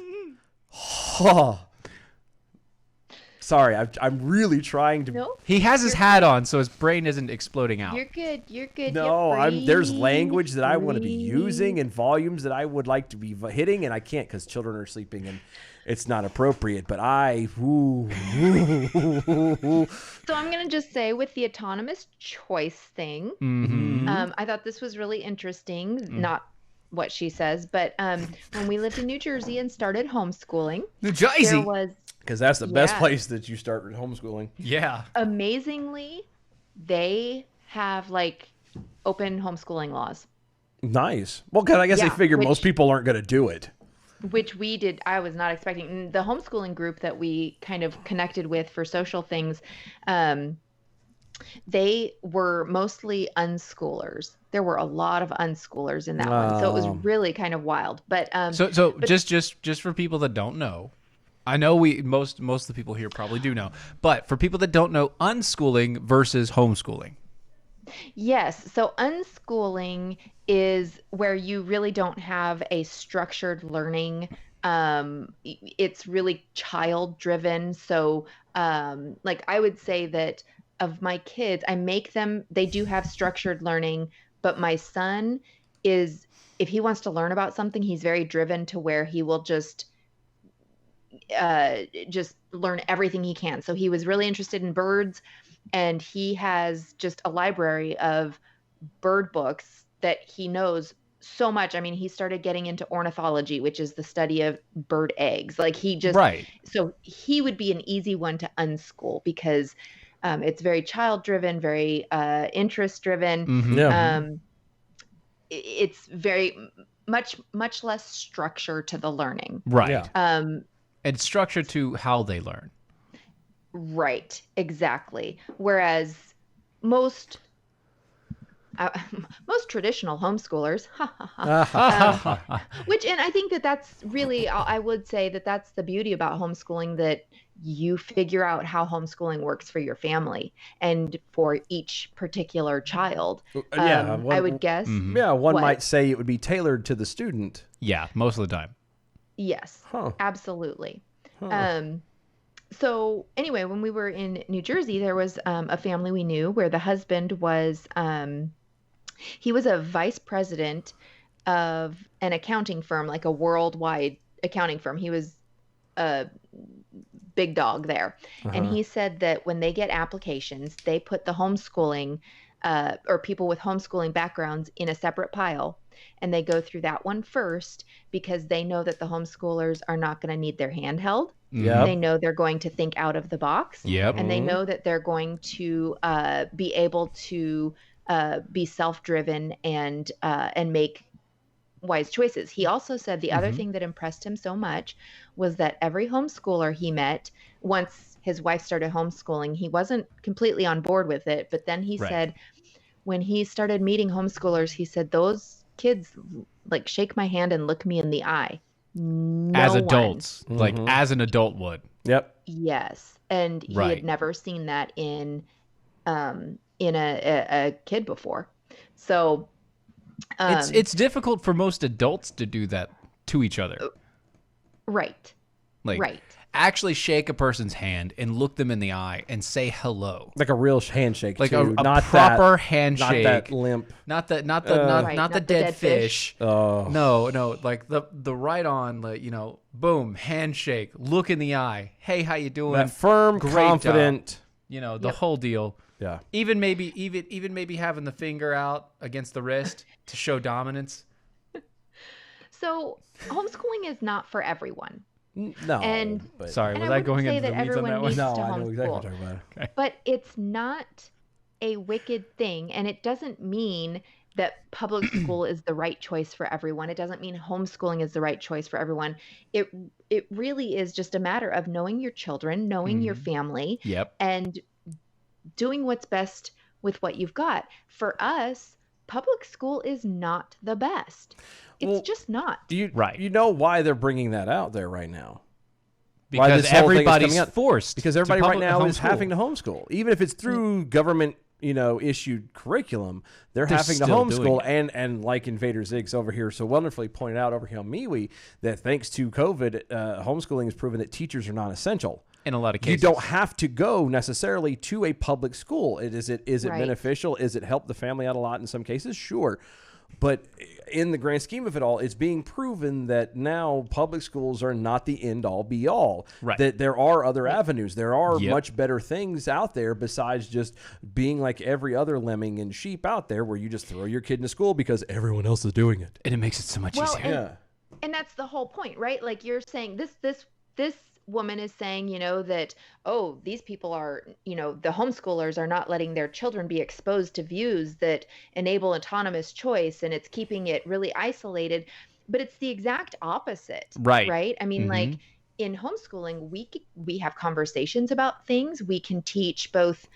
sorry, I'm really trying to. No, He has his hat on, so his brain isn't exploding out. you're good. You're good. No, You're there's free, language that I want to be free. using and volumes that I would like to be hitting, and I can't because children are sleeping and it's not appropriate. But So I'm going to just say with the autonomous choice thing, I thought this was really interesting. Not what she says, but when we lived in New Jersey and started homeschooling, New Jersey. there was because that's the best Yeah. place that you start with homeschooling. Yeah. amazingly, they have like open homeschooling laws, Nice. Well, because I guess they Yeah, figure most which- people aren't going to do it. which we did. I was not expecting. And the homeschooling group that we kind of connected with for social things, they were mostly unschoolers. There were a lot of unschoolers in that one, so it was really kind of wild. But So just for people that don't know, I know most of the people here probably do know, but for people that don't know, unschooling versus homeschooling. yes, so unschooling is where you really don't have a structured learning. It's really child driven. So like I would say that of my kids, I make them, they do have structured learning, but my son is, if he wants to learn about something, he's very driven to where he will just learn everything he can. So he was really interested in birds, and he has just a library of bird books that he knows so much. I mean, he started getting into ornithology, which is the study of bird eggs. Like he just, Right. so he would be an easy one to unschool because it's very child driven, very interest driven. Yeah. It's very much less structure to the learning. Right. Yeah. And structure to how they learn. Right, exactly. Whereas most traditional homeschoolers, which, and I think that's really, I would say that that's the beauty about homeschooling, that you figure out how homeschooling works for your family and for each particular child. Yeah, I would guess. Yeah, one What? might say it would be tailored to the student. Yeah, most of the time. Yes, Huh. absolutely. So anyway, when we were in New Jersey, there was a family we knew where the husband was, he was a vice president of an accounting firm, like a worldwide accounting firm. He was a big dog there. And he said that when they get applications, they put the homeschooling or people with homeschooling backgrounds in a separate pile, and they go through that one first because they know that the homeschoolers are not going to need their handheld. Yep. They know they're going to think out of the box. Yep. And they know that they're going to be able to be self-driven and make wise choices. He also said the other thing that impressed him so much was that every homeschooler he met, once his wife started homeschooling, he wasn't completely on board with it. But then he said, when he started meeting homeschoolers, he said, those kids like shake my hand and look me in the eye. As one. adults, like as an adult would. Yep. Yes. And he Right. had never seen that in a kid before. So It's difficult for most adults to do that to each other. right. Like Right. actually shake a person's hand and look them in the eye and say hello. Like a real handshake, Like too. a not proper that, handshake. not that limp. Not the Right, not the dead fish. Oh. No, like the right on, like, you know, boom, handshake, look in the eye. Hey, how you doing? That firm, Great confident. job. You know, the whole deal. Yeah. Even maybe having the finger out against the wrist to show dominance. So homeschooling is not for everyone. No. And- but Sorry, And was I I going wouldn't into say the that weeds on that everyone one? needs no, to I know exactly what homeschool. you're talking about. But it's not a wicked thing, and it doesn't mean that public school is the right choice for everyone. It doesn't mean homeschooling is the right choice for everyone. It really is just a matter of knowing your children, knowing your family, Yep. and doing what's best with what you've got. For us, public school is not the best. It's Well, just not. Right. You know why they're bringing that out there right now? Why Because this whole thing is everybody's coming out? forced. Because to everybody right public- now is homeschool. having to homeschool, even if it's through government, issued curriculum. They're They're having to still doing homeschool, and like Invader Ziggs over here so wonderfully pointed out over here on MeWe, that thanks to COVID, homeschooling has proven that teachers are not essential. in a lot of You cases. don't have to go necessarily to a public school. Is it Right. beneficial? Is it help the family out a lot in some cases? Sure. But in the grand scheme of it all, it's being proven that now public schools are not the end all be all. Right. That there are other avenues. There are Yep. much better things out there besides just being like every other lemming and sheep out there where you just throw your kid into school because everyone else is doing it. And it makes it so much Well, easier. and- And that's the whole point, right? Like you're saying this woman is saying, that, oh, these people are, the homeschoolers are not letting their children be exposed to views that enable autonomous choice, and it's keeping it really isolated. But it's the exact opposite. Right. Right. I mean, like in homeschooling, we have conversations about things. We can teach both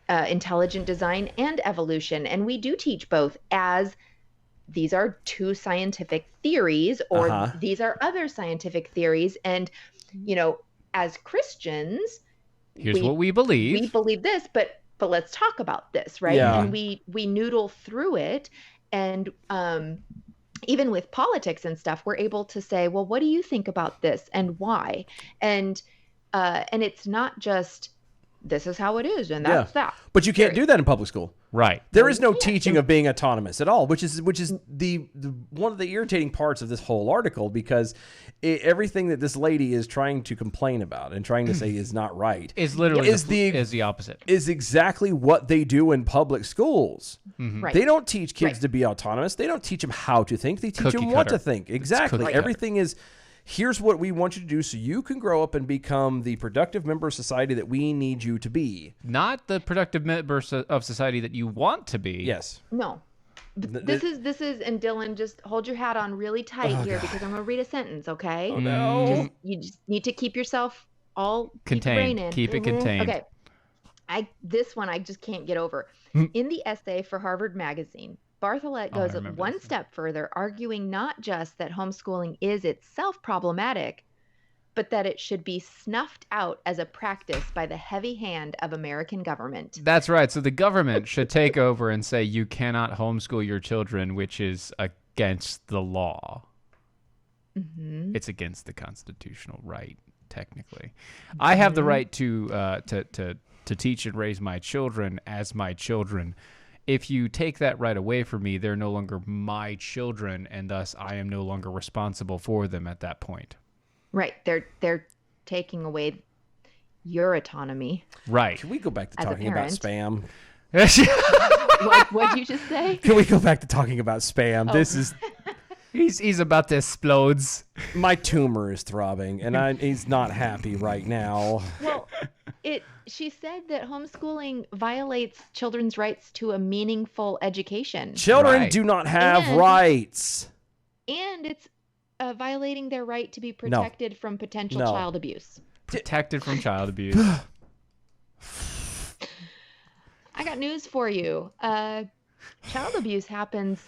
intelligent design and evolution. And we do teach both as these are two scientific theories, or these are other scientific theories. And, as Christians, Here's what we believe. we believe this, but let's talk about this, right? Yeah. And we noodle through it. And even with politics and stuff, we're able to say, well, what do you think about this and why? And it's not just this is how it is and that's that. But you can't do that in public school. Right. There is no teaching of being autonomous at all, which is the one of the irritating parts of this whole article, because everything that this lady is trying to complain about and trying to say is not right Is literally is the opposite. is exactly what they do in public schools. Right. They don't teach kids Right. to be autonomous. They don't teach them how to think. They teach Cookie them what cutter. to think. Exactly. cookie cutter. Everything is, here's what we want you to do so you can grow up and become the productive member of society that we need you to be. Not the productive members of society that you want to be. Yes. No. This is, and Dylan, just hold your hat on really tight here because I'm going to read a sentence, okay? No. You just need to keep yourself all Contained. Keep, your brain in. Keep it contained. Okay. This one I just can't get over. In the essay for Harvard Magazine, Bartholet goes remember one this. step further, arguing not just that homeschooling is itself problematic, but that it should be snuffed out as a practice by the heavy hand of American government. That's right. So the government should take over and say you cannot homeschool your children, which is against the law. It's against the constitutional right, technically. I have the right to teach and raise my children as my children. If you take that right away from me, they're no longer my children, and thus I am no longer responsible for them at that point. Right. They're taking away your autonomy. Right. Can we go back to As a talking about parent. spam? What'd you just say? Can we go back to talking about spam? This is He's about to explode. my tumor is throbbing, and he's not happy right now. Well, she said that homeschooling violates children's rights to a meaningful education, Children Right. do not have And- rights. and it's violating their right to be protected from potential No. child abuse. Protected from child abuse. I got news for you. Child abuse happens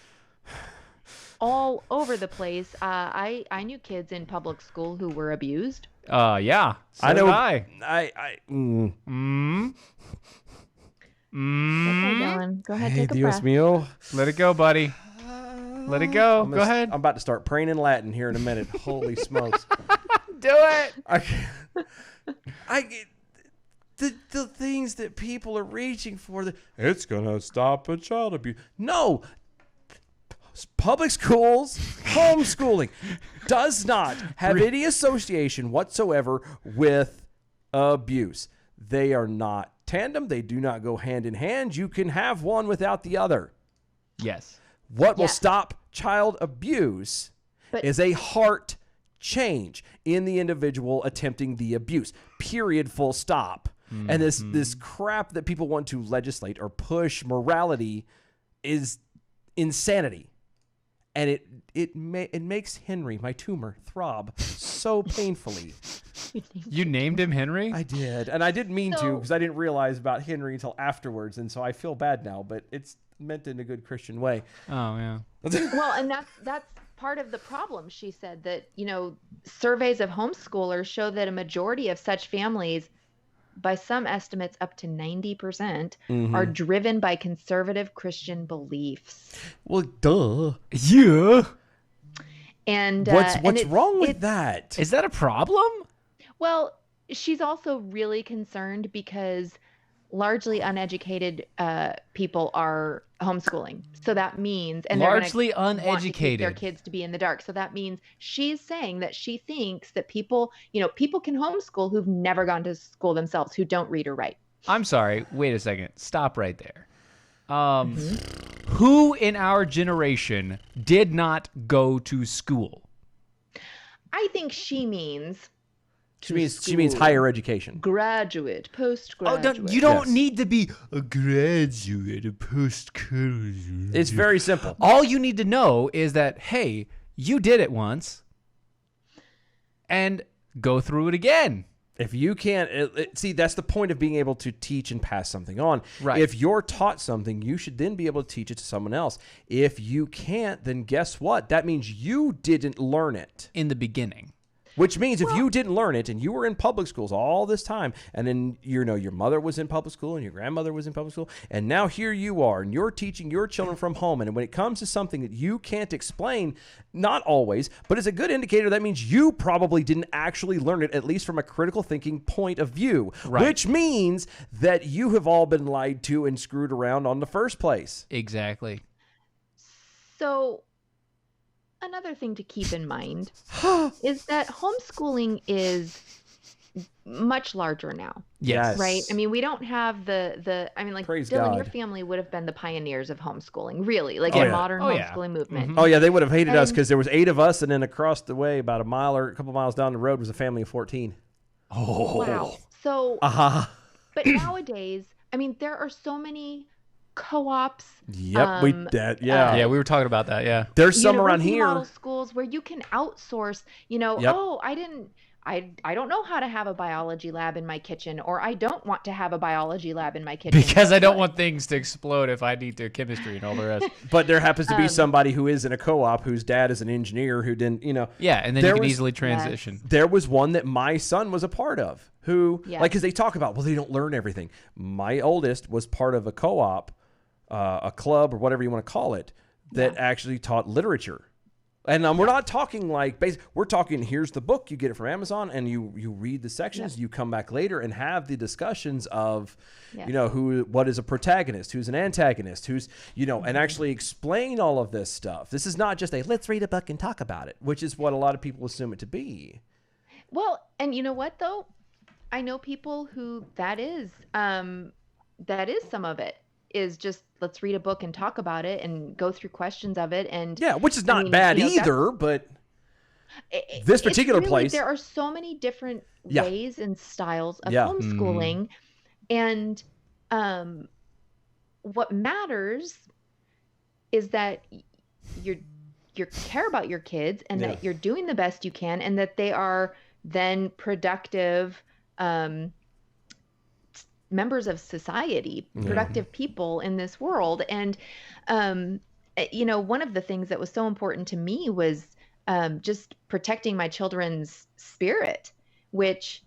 all over the place. I knew kids in public school who were abused. Yeah. So I know. did I. Okay, Dylan, go ahead, Hey, take a Dios breath. mío. Let it go, buddy. Let it go. Go ahead. I'm about to start praying in Latin here in a minute. Holy smokes. Do it. I get the things that people are reaching for. It's gonna stop a child abuse. No, public schools, homeschooling does not have any association whatsoever with abuse. They are not tandem. They do not go hand in hand. You can have one without the other. Yes. What will Yes. stop child abuse But- is a heart change in the individual attempting the abuse. Period. Full stop. And this crap that people want to legislate or push morality is insanity. And it makes Henry, my tumor, throb so painfully. You named him Henry? I did. And I didn't mean to So- because I didn't realize about Henry until afterwards. And so I feel bad now, but it's meant in a good Christian way. Oh, yeah. Well, and that's part of the problem. She said that, surveys of homeschoolers show that a majority of such families, by some estimates up to 90%, are driven by conservative Christian beliefs. Well, duh. Yeah. And What's and it's- wrong with it's- that? Is that a problem? Well, she's also really concerned because largely uneducated people are homeschooling. So that means, and Largely they're gonna want to keep their uneducated. kids to be in the dark. So that means she's saying that she thinks that people can homeschool who've never gone to school themselves, who don't read or write. I'm sorry. Wait a second. Stop right there. Who in our generation did not go to school? I think she means She means higher education. graduate, Oh, postgraduate. you don't Yes. need to be a graduate, a postgraduate. It's very simple. All you need to know is that, hey, you did it once, and go through it again. If you can't see, that's the point of being able to teach and pass something on. Right. If you're taught something, you should then be able to teach it to someone else. If you can't, then guess what? That means you didn't learn it. In the beginning. Which means if you didn't learn it and you were in public schools all this time, and then your mother was in public school and your grandmother was in public school, and now here you are and you're teaching your children from home, and when it comes to something that you can't explain, not always, but it's a good indicator, that means you probably didn't actually learn it, at least from a critical thinking point of view. Right. Which means that you have all been lied to and screwed around on the first place. Exactly. So, another thing to keep in mind is that homeschooling is much larger now, Yes. right? I mean, we don't have like Praise Dylan, your God. family would have been the pioneers of homeschooling, really, like Oh, a yeah. modern Oh, yeah. homeschooling movement. Oh yeah, they would have hated us And- because there was 8 of us, and then across the way, about a mile or a couple miles down the road, was a family of 14. Wow. So, Aha. but nowadays, I mean, there are so many co-ops. Yep, yeah. Yeah, we were talking about that. Yeah. There's some around university here. model schools where you can outsource, Yep. oh, I don't know how to have a biology lab in my kitchen, or I don't want to have a biology lab in my kitchen. Because I don't want things to explode if I need to chemistry and all the rest. But there happens to be somebody who is in a co-op whose dad is an engineer who didn't, Yeah, and then There you can was- easily transition. There was one that my son was a part of who, Yeah. like, because they talk about, well, they don't learn everything. My oldest was part of a co-op, a club or whatever you want to call it, that actually taught literature. And we're not talking like we're talking, here's the book, you get it from Amazon, and you read the sections, you come back later and have the discussions of, Yeah. what is a protagonist, who's an antagonist, who's, and actually explain all of this stuff. This is not just let's read a book and talk about it, which is what a lot of people assume it to be. Well, and you know what though? I know people who that is some of it. is just let's read a book and talk about it and go through questions of it. And Yeah, which is I not mean, bad you know, that's- either, but it- this it's particular really- place. there are so many different Yeah. ways and styles of Yeah. homeschooling, and what matters is that you care about your kids and Yeah. that you're doing the best you can, and that they are then productive members of society, productive people in this world. And you know, one of the things that was so important to me was just protecting my children's spirit, which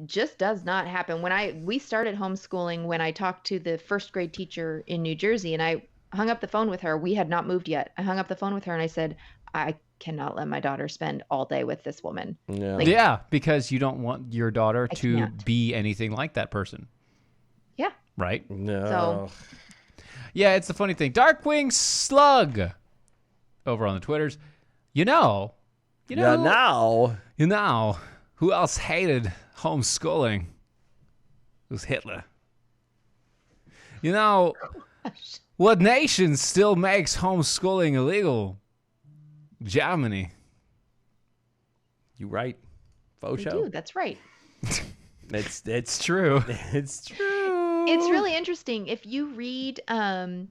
just does not happen. We started homeschooling when I talked to the first grade teacher in New Jersey, and I hung up the phone with her. We had not moved yet. I hung up the phone with her and I said, I cannot let my daughter spend all day with this woman. Yeah. Like, Yeah, because you don't want your daughter I to can't. be anything like that person, Yeah. right? No. Yeah, it's the funny thing. Darkwing Slug over on the Twitters. You know, Yeah, now. you know who else hated homeschooling? It was Hitler. You know, what nation still makes homeschooling illegal? Germany. You right. Faux We show. do. That's right. It's True. it's true. It's really interesting. If you read, Martin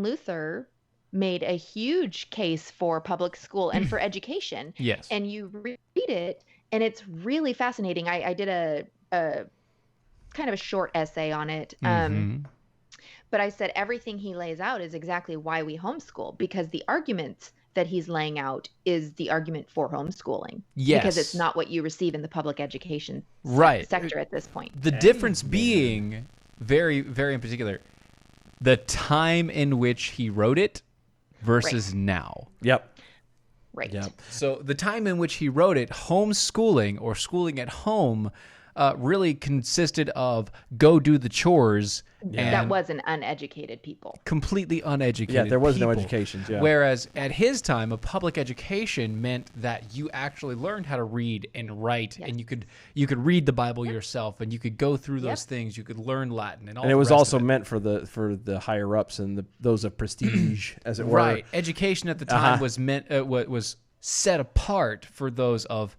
Luther made a huge case for public school and for education. Yes. And you read it, and it's really fascinating. I did a kind of a short essay on it. Mhm. But I said everything he lays out is exactly why we homeschool, because the arguments that he's laying out is the argument for homeschooling. Yes. Because it's not what you receive in the public education Right. sector at this point. The difference being very, very in particular, the time in which he wrote it versus now. Yep. Right. Yep. So the time in which he wrote it, homeschooling or schooling at home, really consisted of go do the chores and That was an uneducated people. completely uneducated. Yeah, there was no people. education, yeah. Whereas at his time, a public education meant that you actually learned how to read and write, and you could read the Bible yourself, and you could go through those things. You could learn Latin and all. And it the was rest also of it. meant for the higher ups and those of prestige, as it were. Right. Education at the time was meant was set apart for those of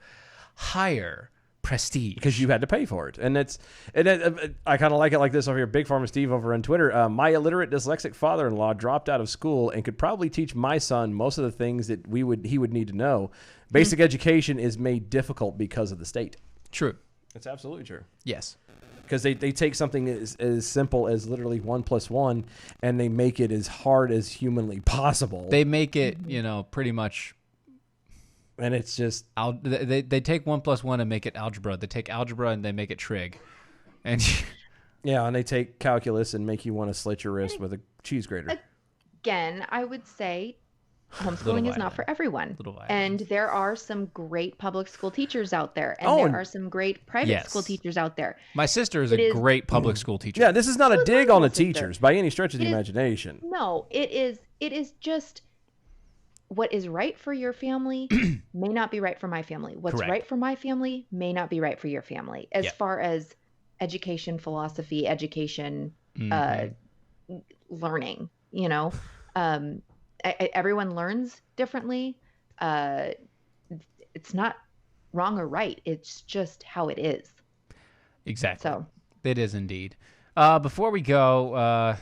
higher prestige. Because you had to pay for it, and I kind of like it like this over here. Big Farmer Steve over on Twitter. My illiterate dyslexic father-in-law dropped out of school and could probably teach my son most of the things that he would need to know. Basic education is made difficult because of the state. True. It's absolutely true. Yes. Because they take something as simple as literally 1 + 1, and they make it as hard as humanly possible. They make it, pretty much. And it's just They take 1 + 1 and make it algebra. They take algebra and they make it trig, and yeah, and they take calculus and make you want to slit your wrist with a cheese grater. Again, I would say homeschooling is not violent. for everyone. Little violent. And there are some great public school teachers out there, and Oh, there and- are some great private Yes. school teachers out there. my sister is It a is- great public school teacher. Yeah, this is not a Well, dig on the my sister. teachers by any stretch of the It is- imagination. No, it is just what is right for your family may not be right for my family. What's Correct. right for my family may not be right for your family. As Yep. far as education, philosophy, education, learning, everyone learns differently. It's not wrong or right. It's just how it is. Exactly. So It is indeed. Before we go,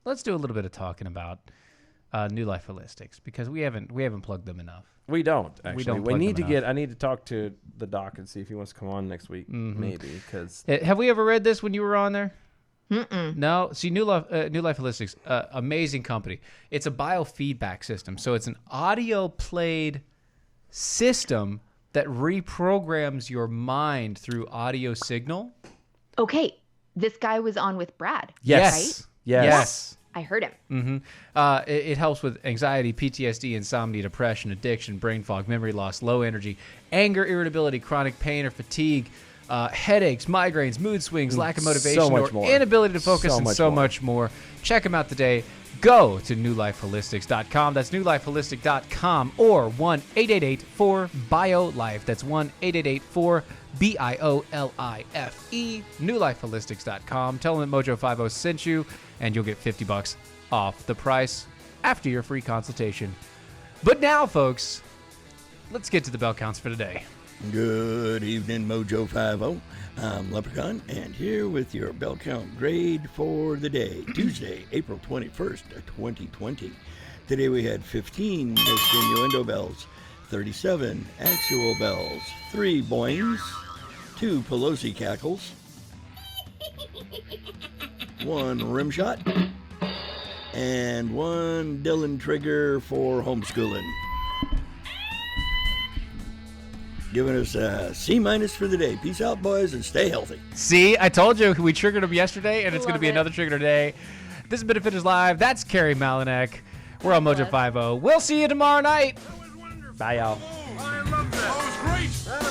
let's do a little bit of talking about New Life Holistics, because we haven't plugged them enough. We don't actually. don't We plug need to them get. I need to talk to the doc and see if he wants to come on next week, Mm-hmm. maybe because Have we ever read this when you were on there? No. See, New Life Holistics, amazing company. It's a biofeedback system, so it's an audio played system that reprograms your mind through audio signal. okay, this guy was on with Brad. yes, Right? yes, I heard him. It helps with anxiety, PTSD, insomnia, depression, addiction, brain fog, memory loss, low energy, anger, irritability, chronic pain or fatigue, headaches, migraines, mood swings, lack of motivation, much or more. inability to focus, So and much so more. much more. Check them out today. go to newlifeholistics.com. That's newlifeholistic.com or 1-888-4-BIO-LIFE. That's 1-888-4-BIOLIFE. Newlifeholistics.com. Tell them that Mojo50 sent you, and you'll get $50 off the price after your free consultation. But now, folks, let's get to the bell counts for today. Good evening, Mojo50. I'm Leprechaun, and here with your bell count grade for the day, Tuesday, April 21st, 2020. Today we had 15 missed innuendo bells, 37 actual bells, 3 boings, 2 Pelosi cackles, 1 rim shot, and 1 Dylan trigger for homeschooling. Giving us a C- for the day. Peace out, boys, and stay healthy. See, I told you we triggered him yesterday, and it's going to be another trigger today. This has been Fitters Live. That's Carrie Malinek. We're on Mojo50. We'll see you tomorrow night. Bye, y'all. I love that. That was great.